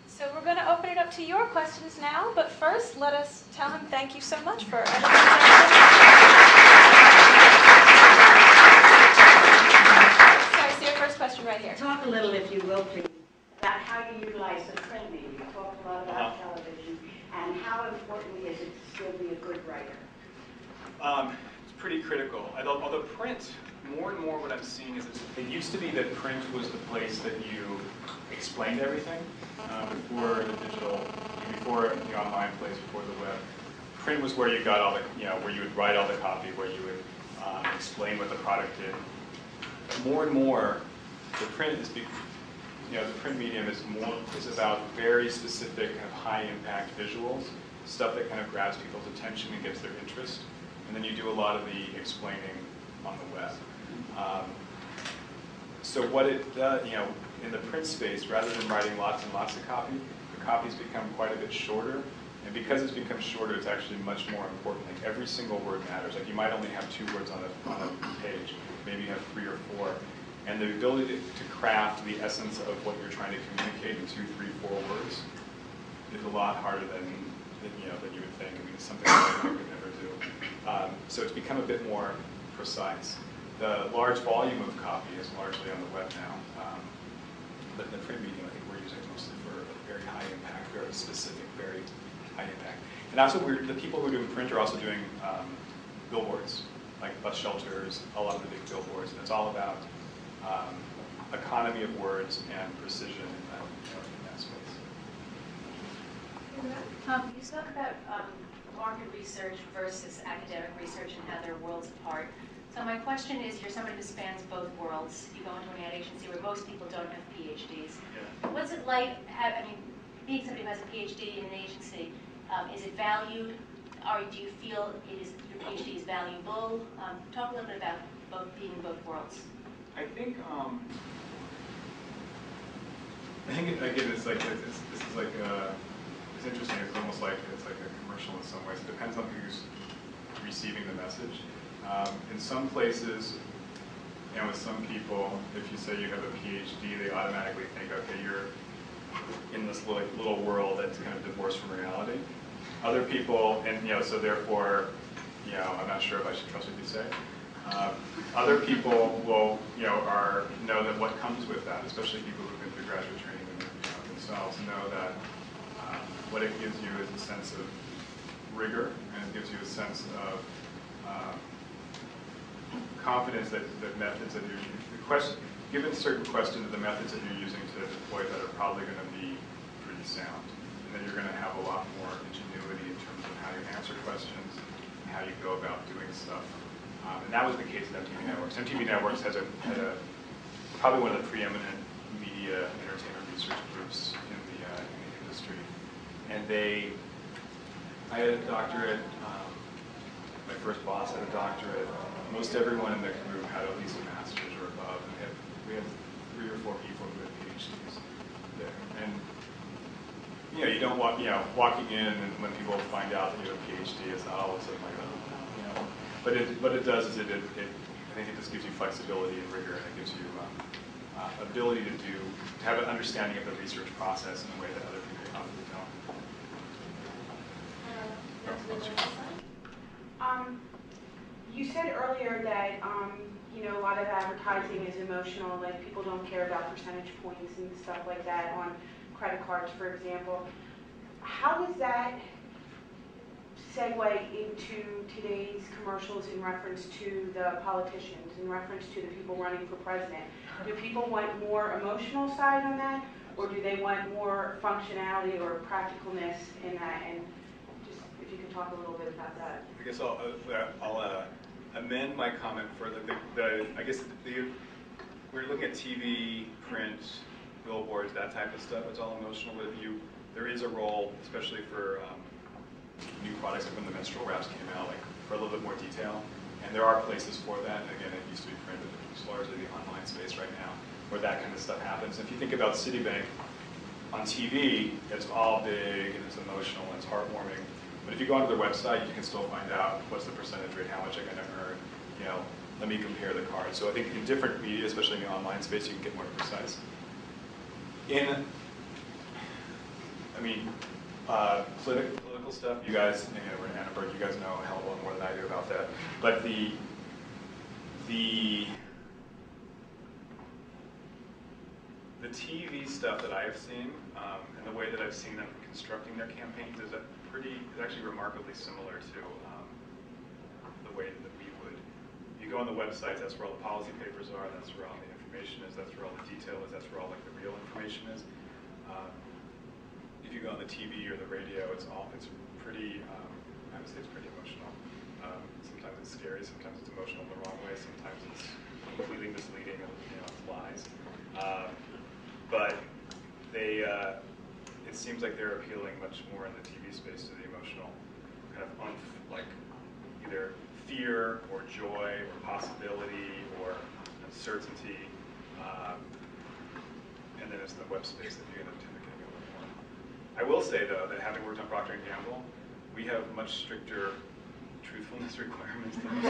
So we're going to open it up to your questions now, but first let us tell him thank you so much for everything. Sorry, so your first question right here. Talk a little, if you will, please, about how you utilize the print media. You talked a lot about television, and how important is it to still be a good writer? pretty critical. Although print, more and more what I'm seeing is it used to be that print was the place that you explained everything before the digital, before the online place, before the web. Print was where you got all the, where you would write all the copy, where you would explain what the product did. But more and more, the print is, the print medium is about very specific kind of high impact visuals, stuff that kind of grabs people's attention and gets their interest. And then you do a lot of the explaining on the web. So what it does, in the print space, rather than writing lots and lots of copy, the copies become quite a bit shorter. And because it's become shorter, it's actually much more important. Like every single word matters. Like you might only have 2 words on a page. Maybe you have 3 or 4. And the ability to craft the essence of what you're trying to communicate in 2, 3, 4 words is a lot harder than you would think. I mean, it's something that I could never do. So it's become a bit more precise. The large volume of copy is largely on the web now. But in the print medium, I think we're using it mostly for very high impact, very specific, very high impact. And that's what the people who are doing print are also doing billboards, like bus shelters, a lot of the big billboards. And it's all about economy of words and precision in that space. You spoke about market research versus academic research and how they're worlds apart. So my question is, you're somebody who spans both worlds. You go into an ad agency where most people don't have PhDs. Yeah. What's it like, being somebody who has a PhD in an agency? Is it valued? Or do you feel your PhD is valuable? Talk a little bit about being in both worlds. I think again, it's like it's interesting. It's almost like it's like a commercial in some ways. It depends on who's receiving the message. In some places, and with some people, if you say you have a PhD, they automatically think, okay, you're in this little world that's kind of divorced from reality. Other people, and so therefore, I'm not sure if I should trust what you say. Other people will, know that what comes with that, especially people who've been through graduate training themselves, know that what it gives you is a sense of rigor, and it gives you a sense of confidence that the methods that you're using, given certain questions, the methods that you're using to deploy that are probably going to be pretty sound, and then you're going to have a lot more ingenuity in terms of how you answer questions and how you go about doing stuff. And that was the case at MTV Networks. MTV Networks had probably one of the preeminent media entertainment research groups in the industry. And I had a doctorate, my first boss had a doctorate. Most everyone in the group had at least a master's or above. And we had 3 or 4 people who had PhDs there. And you don't walking in and when people find out that you have a PhD, it's not all of a sudden like, oh, But what it does is I think it just gives you flexibility and rigor, and it gives you ability to have an understanding of the research process in a way that other people probably don't. You said earlier that a lot of advertising is emotional, like people don't care about percentage points and stuff like that on credit cards, for example. How does that segue into today's commercials in reference to the politicians, in reference to the people running for president? Do people want more emotional side on that, or do they want more functionality or practicalness in that? And just if you could talk a little bit about that. I guess I'll amend my comment further. We're looking at TV, print, billboards, that type of stuff. It's all emotional. But there is a role, especially for new products, like when the menstrual wraps came out, like for a little bit more detail. And there are places for that. And again, it used to be printed. It's largely the online space right now where that kind of stuff happens. If you think about Citibank on TV, it's all big and it's emotional and it's heartwarming. But if you go onto their website, you can still find out what's the percentage rate, how much I'm going to earn. Let me compare the cards. So I think in different media, especially in the online space, you can get more precise. Political stuff, you guys, we're in Annenberg, you guys know a hell of a lot more than I do about that. But the TV stuff that I have seen, and the way that I've seen them constructing their campaigns is actually remarkably similar to the way that we would You go on the website, that's where all the policy papers are, that's where all the information is, that's where all the detail is, that's where all like the real information is. If you go on the TV or the radio, it's pretty, I would say it's pretty emotional. Sometimes it's scary, sometimes it's emotional the wrong way, sometimes it's completely misleading and it's lies. But they, it seems like they're appealing much more in the TV space to the emotional kind of like either fear or joy or possibility or uncertainty. And then it's the web space that you end up tend to get a little more. I will say though that having worked on Procter & Gamble, we have much stricter truthfulness requirements than most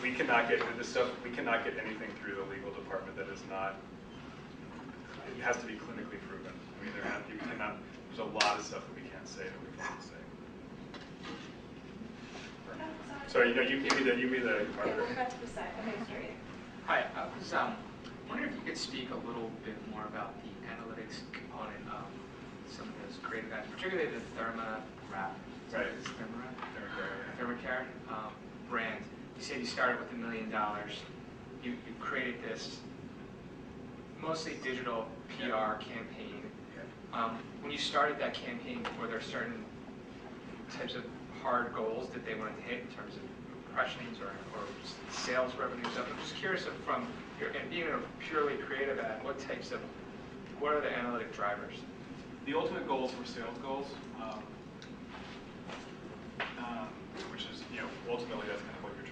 we cannot get this stuff. We cannot get anything through the legal department that is not. It has to be clinically proven. I mean, you cannot. There's a lot of stuff that we can't say that we can't say. Sorry, you be the. Hi, I was wondering if you could speak a little bit more about the analytics component of some of those creative ads, particularly the ThermaWrap. Right. ThermaCare brand. You said you started with $1 million. You created this mostly digital PR campaign. When you started that campaign, were there certain types of hard goals that they wanted to hit in terms of impressions or sales revenues? I'm just curious from and being a purely creative ad, what are the analytic drivers? The ultimate goals were sales goals, which is ultimately that's kind of what you're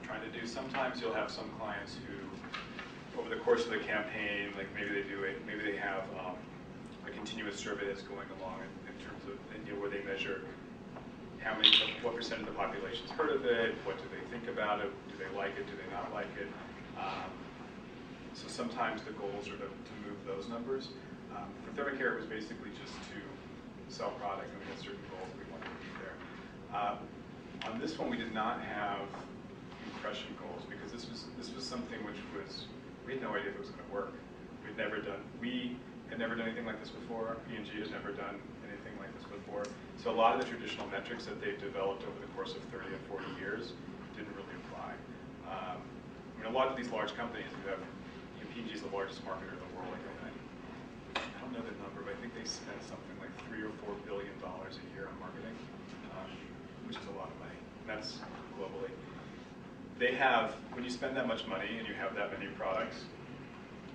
trying to do. Sometimes you'll have some clients who, over the course of the campaign, like maybe they have a continuous survey that's going along in terms of where they measure what percent of the population's heard of it, what do they think about it, do they like it, do they not like it. So sometimes the goals are to move those numbers. For ThermaCare, it was basically just to sell product, and we had certain goals we wanted to meet there. On this one, we did not have impression goals because this was something which we had no idea if it was going to work. We had never done anything like this before. P&G had never done anything like this before. So a lot of the traditional metrics that they've developed over the course of 30 and 40 years didn't really apply. A lot of these large companies who have, P&G is the largest marketer in the world. I don't know the number, but I think they spend something like $3 or $4 billion a year on marketing, which is a lot of money. And that's globally. They have, when you spend that much money and you have that many products,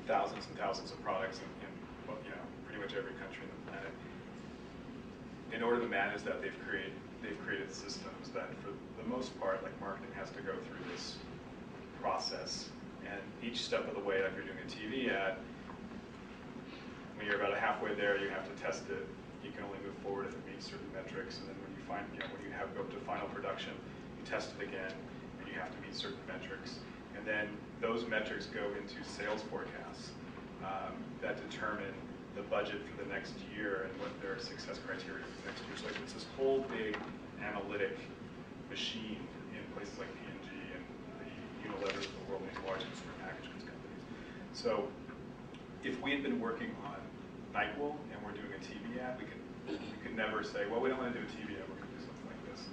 thousands and thousands of products in pretty much every country on the planet. In order to manage that, they've created systems that, for the most part, like marketing has to go through this process, and each step of the way, like you're doing a TV ad, when you're about halfway there, you have to test it. You can only move forward if it meets certain metrics, and then when you go to final production, you test it again, and you have to meet certain metrics. And then those metrics go into sales forecasts that determine the budget for the next year and what their success criteria for the next year. So it's this whole big analytic machine in places like P&G and the Unilever of the world, these large consumer packaged goods companies. So if we had been working on Nyquil and we're doing a TV ad, we could never say, well, we don't want to do a TV ad, we're going to do something like this.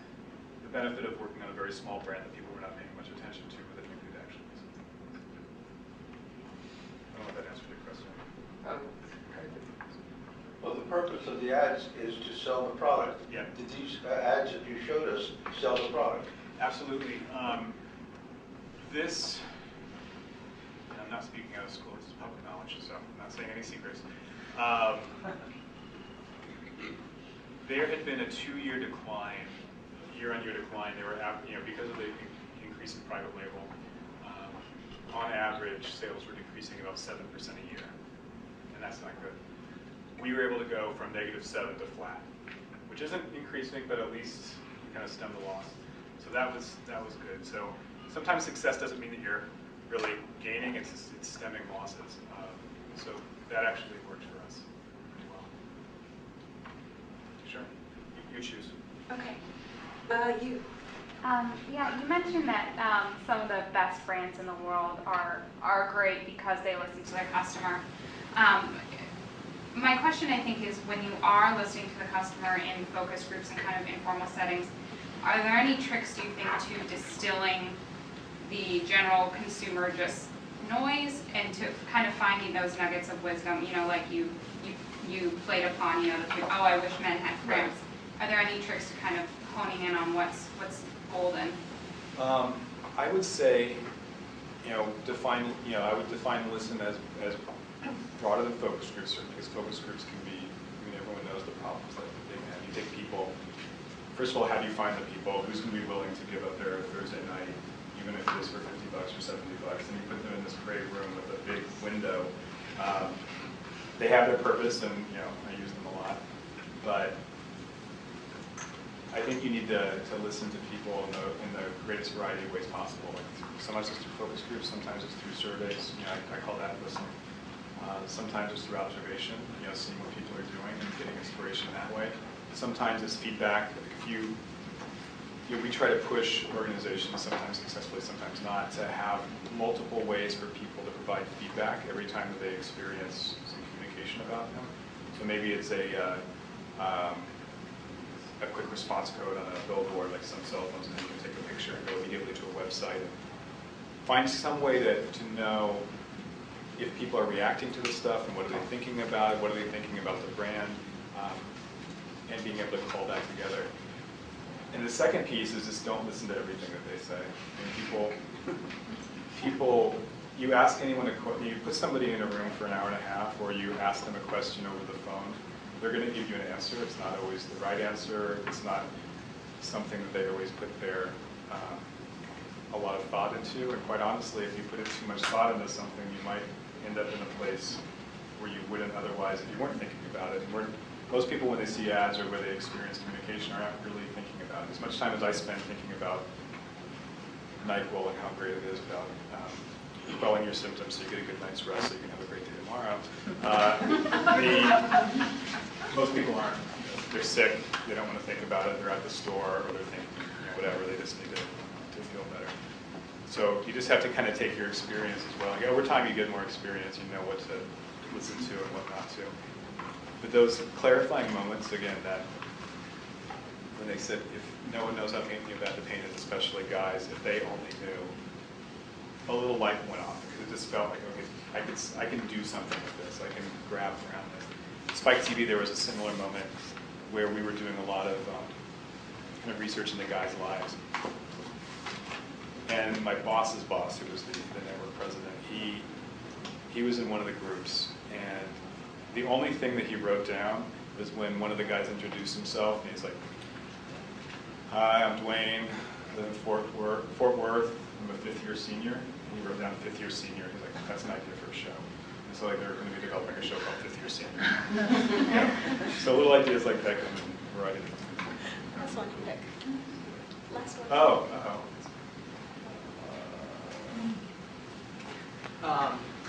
The benefit of working on a very small brand that people were not paying much attention to, but that we could actually do something. I don't know if that answered your question. Well, the purpose of the ads is to sell the product. Yeah. Did these ads that you showed us sell the product? Absolutely. This, and I'm not speaking out of school, this is public knowledge, so I'm not saying any secrets. There had been a 2-year decline, year-on-year decline. They were, because of the increase in private label, on average, sales were decreasing about 7% a year, and that's not good. We were able to go from -7 to flat, which isn't increasing, but at least kind of stem the loss. So that was good. So sometimes success doesn't mean that you're really gaining; it's stemming losses. So that actually worked for us pretty well. Sure, you choose. Okay. You. Yeah, you mentioned that some of the best brands in the world are great because they listen to their customer. My question, I think, is when you are listening to the customer in focus groups and kind of informal settings, are there any tricks, do you think, to distilling the general consumer just noise and to kind of finding those nuggets of wisdom? You know, like you played upon, you know, oh, I wish men had cramps. Are there any tricks to kind of honing in on what's golden? I would say, I would define listen as broader than focus groups, because focus groups can be, everyone knows the problems that they have. You take people, first of all, how do you find the people? Who's going to be willing to give up their Thursday night, even if it is for $50 or $70, and you put them in this gray room with a big window. They have their purpose, and I use them a lot, but I think you need to listen to people in the greatest variety of ways possible. Like sometimes it's through focus groups, sometimes it's through surveys. I call that listening. Sometimes it's through observation, seeing what people are doing and getting inspiration that way. Sometimes it's feedback. We try to push organizations, sometimes successfully, sometimes not, to have multiple ways for people to provide feedback every time that they experience some communication about them. So maybe it's a quick response code on a billboard, like some cell phones, and then you can take a picture and go immediately to a website. And find some way to know if people are reacting to the stuff and what are they thinking about it, what are they thinking about the brand, and being able to call that together. And the second piece is just don't listen to everything that they say. You ask anyone you put somebody in a room for an hour and a half, or you ask them a question over the phone, they're going to give you an answer. It's not always the right answer. It's not something that they always put a lot of thought into. And quite honestly, if you put too much thought into something, you might end up in a place where you wouldn't otherwise if you weren't thinking about it. And most people, when they see ads or where they experience communication, are not really thinking about it. As much time as I spend thinking about Nyquil and how great it is about quelling your symptoms so you get a good night's rest so you can have a great day tomorrow, most people aren't. They're sick, they don't want to think about it, they're at the store, or they're thinking, whatever, they just need to feel better. So you just have to kind of take your experience as well. Over time you get more experience, you know what to listen to and what not to. But those clarifying moments, again, that when they said, if no one knows how painful about the pain is, especially guys, if they only knew, a little light went off, because it just felt like, okay, I can do something with this, I can grab around this. Spike TV, there was a similar moment where we were doing a lot of kind of research into guys' lives. And my boss's boss, who was the network president, he was in one of the groups, and the only thing that he wrote down was when one of the guys introduced himself, and he's like, "Hi, I'm Dwayne, I live in Fort Worth, I'm a fifth-year senior." And he wrote down fifth-year senior. He's like, "That's an idea for a show." And so they're going to be developing a show called Fifth-Year Senior. So little ideas like that come in a variety of different things. Last one, pick. Last one. Oh.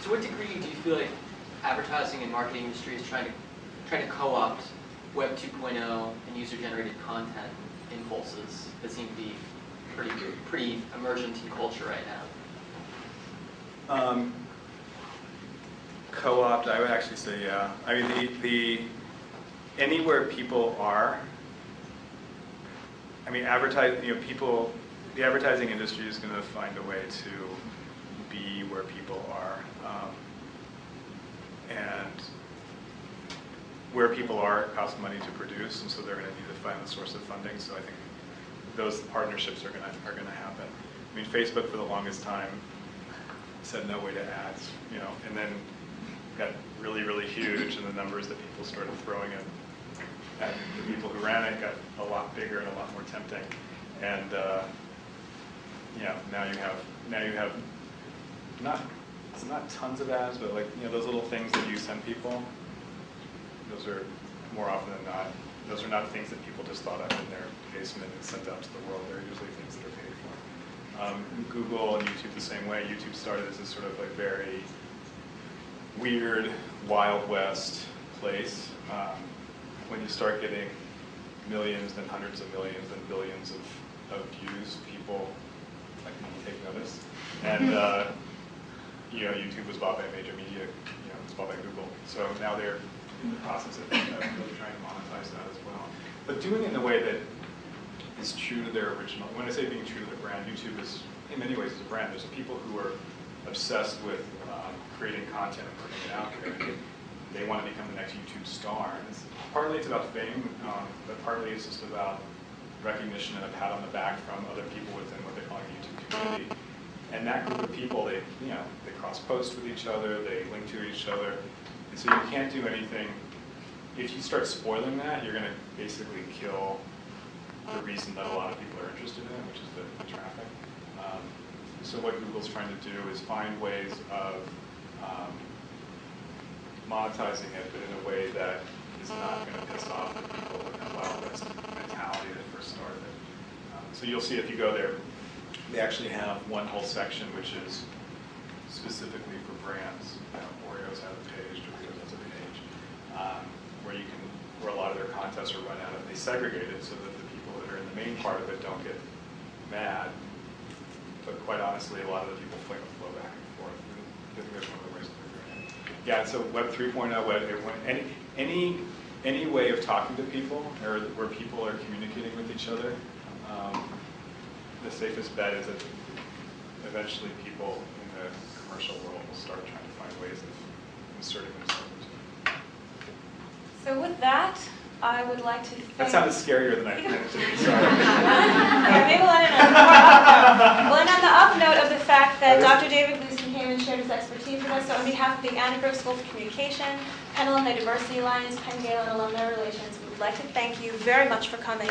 To what degree do you feel like advertising and marketing industry is trying to co-opt Web 2.0 and user-generated content impulses that seem to be pretty emergent in culture right now? Co-opt, I would actually say, yeah. I mean, the anywhere people are. I mean, the advertising industry is going to find a way to be where people are, and where people are costs money to produce, and so they're going to need to find the source of funding. So I think those partnerships are going to happen. I mean, Facebook for the longest time said no way to ads, and then got really, really huge, and the numbers that people started throwing at the people who ran it got a lot bigger and a lot more tempting. And now you have it's not tons of ads, but those little things that you send people, those are more often than not, those are not things that people just thought up in their basement and sent out to the world. They're usually things that are paid for. Google and YouTube the same way. YouTube started as a sort of very weird, Wild West place. When you start getting millions, then hundreds of millions, then billions of views, people like me take notice. And YouTube was bought by a major media, it was bought by Google. So now they're in the process of really trying to monetize that as well. But doing it in a way that is true to their original. When I say being true to their brand, YouTube is, in many ways, is a brand. There's people who are obsessed with creating content and putting it out there. They want to become the next YouTube star. And partly it's about fame, but partly it's just about recognition and a pat on the back from other people within what they call the YouTube community. And that group of people, they cross-post with each other, they link to each other, and so you can't do anything. If you start spoiling that, you're going to basically kill the reason that a lot of people are interested in it, which is the traffic. So what Google's trying to do is find ways of monetizing it, but in a way that is not going to piss off the people with the Wild West mentality that first started it. So you'll see if you go there, they actually have one whole section which is specifically for brands. Oreos have a page, Doritos has a page, where a lot of their contests are run out of. They segregate it so that the people that are in the main part of it don't get mad. But quite honestly, a lot of the people flow back and forth. I think that's one of the ways that they're doing it. Yeah, so Web 3.0, any way of talking to people, or where people are communicating with each other, the safest bet is that eventually people in the commercial world will start trying to find ways of inserting themselves. So with that, I would like to thank... That sounded scarier than I intended to be. Sorry. Maybe we'll end on more up note. We'll end on the up note of the fact that Dr. David Gleason came and shared his expertise with us. So on behalf of the Annenberg School of Communication, Penn Alumni Diversity Alliance, Penn Gale and Alumni Relations, we would like to thank you very much for coming.